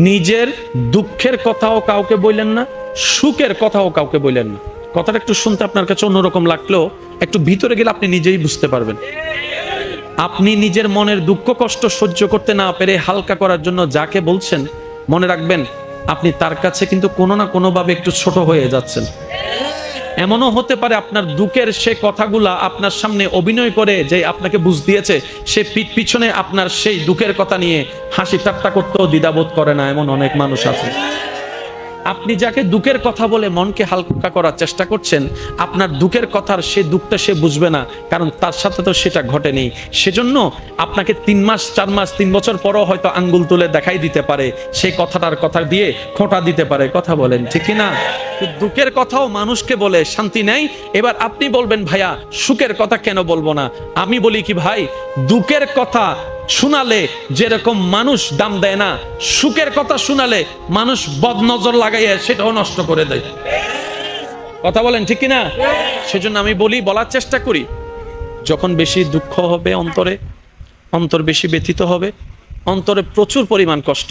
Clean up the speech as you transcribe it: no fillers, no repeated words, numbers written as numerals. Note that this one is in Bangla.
নিজের দুঃখের কথাও কাউকে বললেন না, সুখের কথাও কাউকে বললেন না। কথাটা একটু শুনতে আপনার কাছে অন্যরকম লাগলেও একটু ভিতরে গেলে আপনি নিজেই বুঝতে পারবেন। আপনি নিজের মনের দুঃখ কষ্ট সহ্য করতে না পেরে হালকা করার জন্য যাকে বলছেন, মনে রাখবেন আপনি তার কাছে কিন্তু কোনো না কোনো ভাবে একটু ছোট হয়ে যাচ্ছেন। এমনও হতে পারে আপনার দুঃখের সে কথাগুলা আপনার সামনে অভিনয় করে যে আপনাকে বুঝ দিয়েছে, সে পিছনে আপনার সেই দুঃখের কথা নিয়ে হাসি ঠাট্টা করতেও দ্বিধাবোধ করে না, এমন অনেক মানুষ আছে। আপনি যাকে দুঃখের কথা বলে মনকে হালকা করার চেষ্টা করছেন, আপনার দুঃখের কথার সে দুঃখটা সে বুঝবে না, কারণ তার সাথে তো সেটা ঘটেনি। সেজন্য আপনাকে 3 মাস 4 মাস 3 বছর পরও হয়তো আঙ্গুল তুলে দেখাই দিতে পারে, সেই কথাটার কথা দিয়ে খোঁটা দিতে পারে। কথা বলেন ঠিক কি না? দুঃখের কথাও মানুষকে বলে শান্তি নেই। এবার আপনি বলবেন ভাইয়া সুখের কথা কেন বলবো না? আমি বলি কি ভাই, দুঃখের কথা শোনালে যেরকম মানুষ দাম দেয় না, সুখের কথা শোনালে মানুষ বদনজর লাগাইয়া সেটাও নষ্ট করে দেয়। কথা বলেন ঠিক কিনা? সেজন্য আমি বলার চেষ্টা করি, যখন বেশি দুঃখ হবে অন্তর বেশি ব্যথিত হবে, অন্তরে প্রচুর পরিমাণ কষ্ট